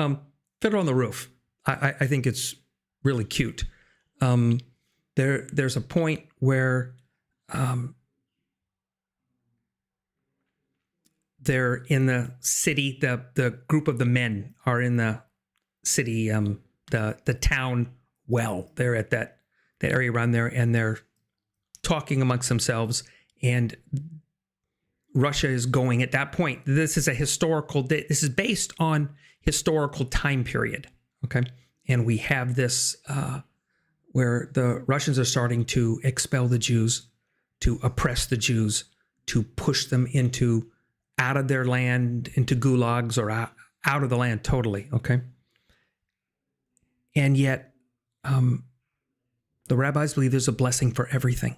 Fiddler on the Roof. I think it's really cute. There's a point where they're in the city. The group of the men are in the city, the town well. They're at that area around there, and they're talking amongst themselves. And Russia is going at that point. This is this is based on historical time period. Okay. And we have this where the Russians are starting to expel the Jews, to oppress the Jews, to push them out of their land, into gulags, or out of the land totally. Okay. And yet, the rabbis believe there's a blessing for everything.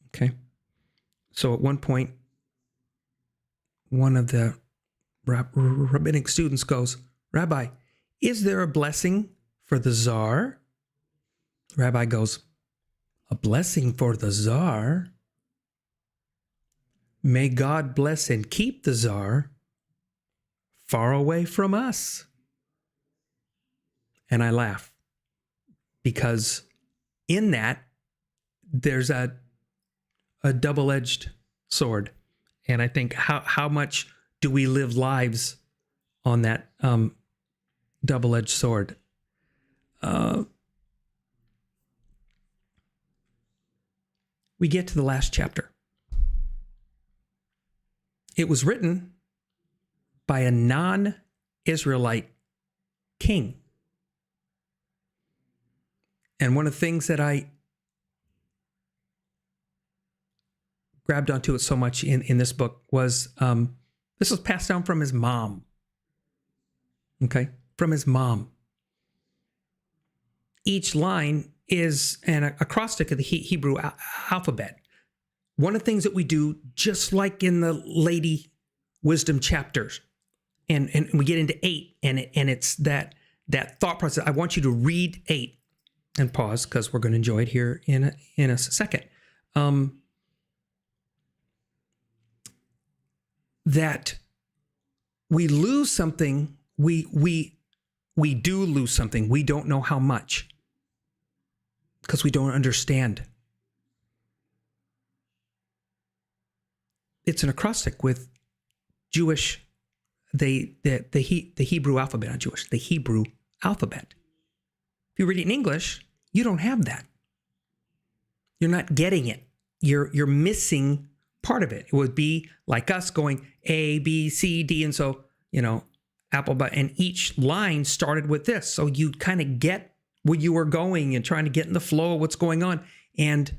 Okay. So at one point, one of the rabbinic students goes, Rabbi, is there a blessing for the czar? The rabbi goes, a blessing for the czar? May God bless and keep the czar far away from us. And I laugh, because in that, there's a double-edged sword. And I think, how much do we live lives on that double-edged sword? We get to the last chapter. It was written by a non-Israelite king. And one of the things that I grabbed onto it so much in this book was, this was passed down from his mom. Okay? From his mom. Each line is an acrostic of the Hebrew alphabet. One of the things that we do, just like in the Lady Wisdom chapters, and we get into 8, and it's that thought process. I want you to read 8 and pause, because we're going to enjoy it here in a second. That we lose something, we do lose something. We don't know how much, because we don't understand. It's an acrostic with Jewish, the Hebrew alphabet, not Jewish, the Hebrew alphabet. If you read it in English, you don't have that. You're not getting it. You're missing part of it. It would be like us going A, B, C, D, and so, apple, and each line started with this. So you kind of get where you were going and trying to get in the flow of what's going on, and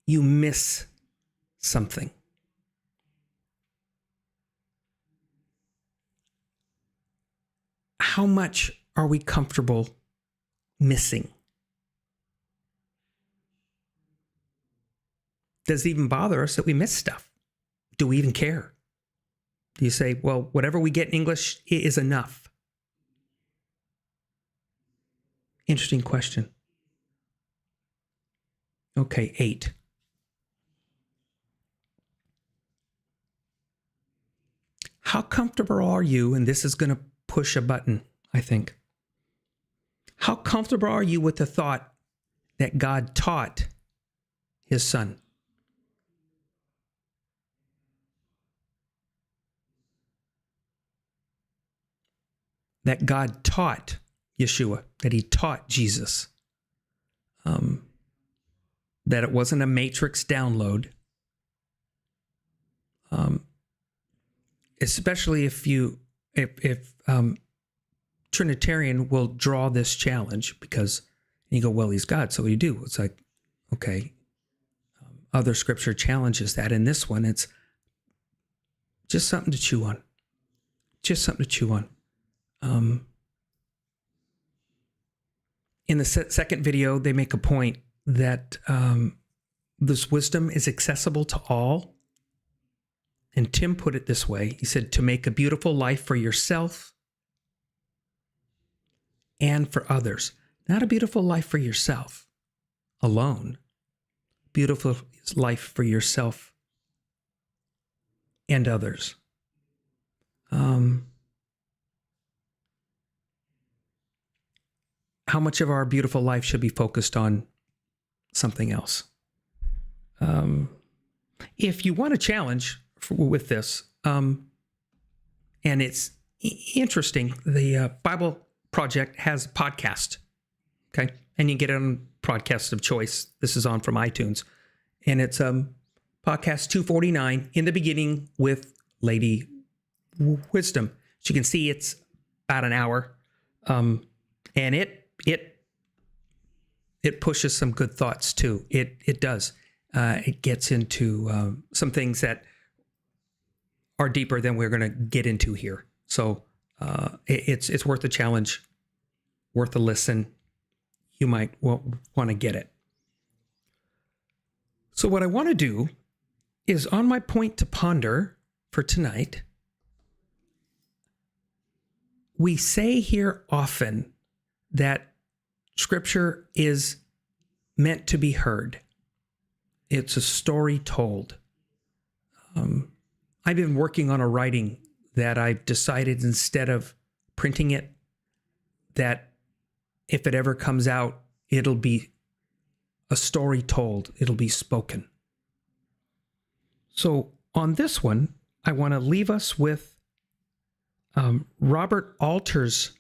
you miss something. How much are we comfortable missing? Does it even bother us that we miss stuff? Do we even care? Do you say, well, whatever we get in English is enough? Interesting question. Okay, 8. How comfortable are you, and this is going to push a button, I think. How comfortable are you with the thought that God taught his son? That God taught Yeshua, that he taught Jesus. That it wasn't a matrix download. Especially if Trinitarian will draw this challenge, because you go, well, he's God, so what do you do? It's like, okay, other scripture challenges that. In this one, it's just something to chew on. Just something to chew on. In the second video, they make a point that this wisdom is accessible to all. And Tim put it this way. He said, to make a beautiful life for yourself and for others. Not a beautiful life for yourself alone. Beautiful life for yourself and others. How much of our beautiful life should be focused on something else? If you want a challenge with this, and it's interesting, the Bible Project has a podcast, okay? And you can get it on podcast of choice. This is on from iTunes. And it's podcast 249, In the Beginning with Lady Wisdom. As you can see, it's about an hour. And it pushes some good thoughts too. It does. It gets into some things that are deeper than we're going to get into here. So it's worth a challenge, worth a listen. You might want to get it. So what I want to do is, on my point to ponder for tonight, we say here often that Scripture is meant to be heard. It's a story told. I've been working on a writing that I've decided, instead of printing it, that if it ever comes out, it'll be a story told. It'll be spoken. So on this one, I want to leave us with Robert Alter's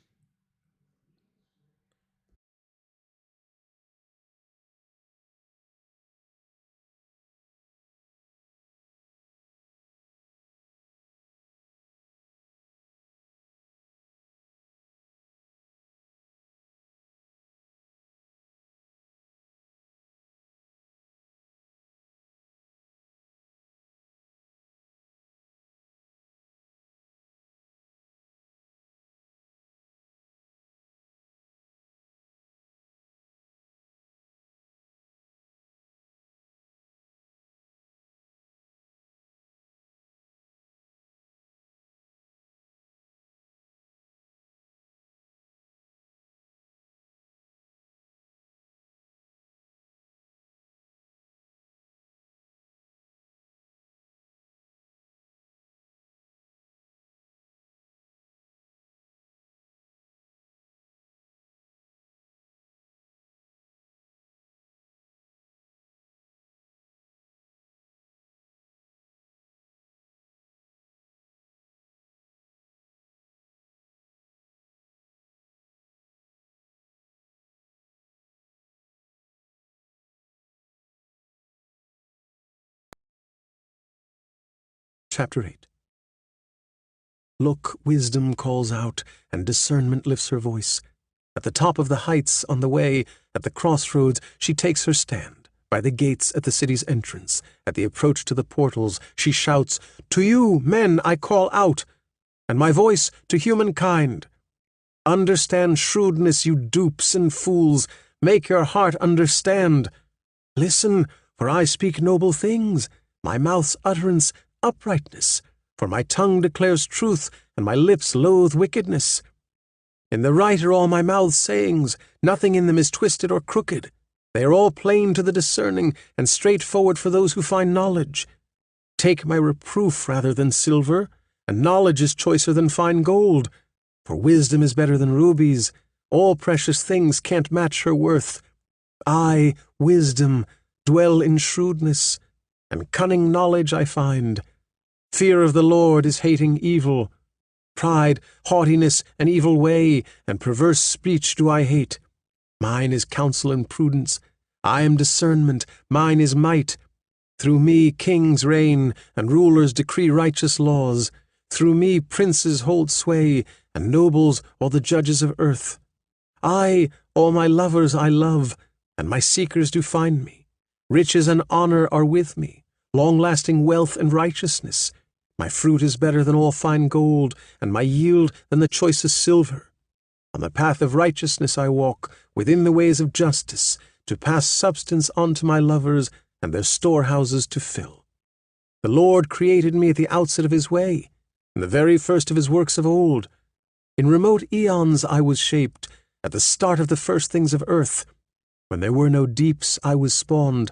Chapter 8. Look, wisdom calls out, and discernment lifts her voice. At the top of the heights, on the way, at the crossroads, she takes her stand. by the gates at the city's entrance, at the approach to the portals, she shouts, "To you, men, I call out, and my voice to humankind. Understand shrewdness, you dupes and fools. Make your heart understand. Listen, for I speak noble things, my mouth's utterance uprightness. For my tongue declares truth, and my lips loathe wickedness. In the right are all my mouth's sayings, nothing in them is twisted or crooked. They are all plain to the discerning, and straightforward for those who find knowledge. Take my reproof rather than silver, and knowledge is choicer than fine gold. For wisdom is better than rubies, all precious things can't match her worth. I, wisdom, dwell in shrewdness, and cunning knowledge I find. Fear of the Lord is hating evil. Pride, haughtiness, an evil way, and perverse speech do I hate. Mine is counsel and prudence. I am discernment. Mine is might. Through me kings reign, and rulers decree righteous laws. Through me princes hold sway, and nobles all the judges of earth. I, all my lovers I love, and my seekers do find me. Riches and honor are with me, long-lasting wealth and righteousness. My fruit is better than all fine gold, and my yield than the choicest silver. On the path of righteousness I walk, within the ways of justice, to pass substance on to my lovers, and their storehouses to fill. The Lord created me at the outset of his way, in the very first of his works of old. In remote eons I was shaped, at the start of the first things of earth. When there were no deeps I was spawned,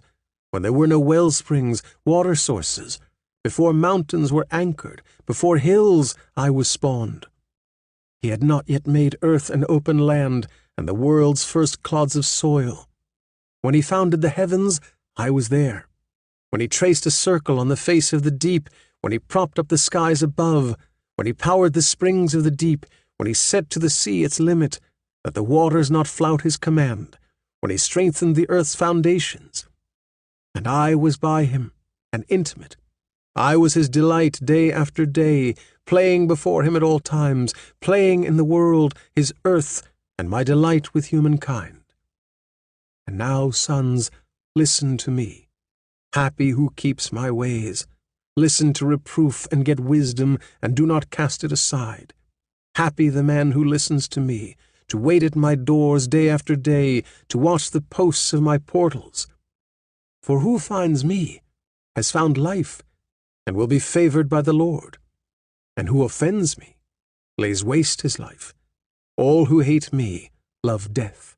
when there were no well springs, water sources. Before mountains were anchored, before hills I was spawned. He had not yet made earth an open land, and the world's first clods of soil. When he founded the heavens, I was there. When he traced a circle on the face of the deep, when he propped up the skies above, when he powered the springs of the deep, when he set to the sea its limit, that the waters not flout his command, when he strengthened the earth's foundations. And I was by him, and intimate. I was his delight day after day, playing before him at all times, playing in the world, his earth, and my delight with humankind. And now, sons, listen to me. Happy who keeps my ways. Listen to reproof and get wisdom, and do not cast it aside. Happy the man who listens to me, to wait at my doors day after day, to watch the posts of my portals. For who finds me has found life, and will be favored by the Lord. And who offends me lays waste his life. All who hate me love death.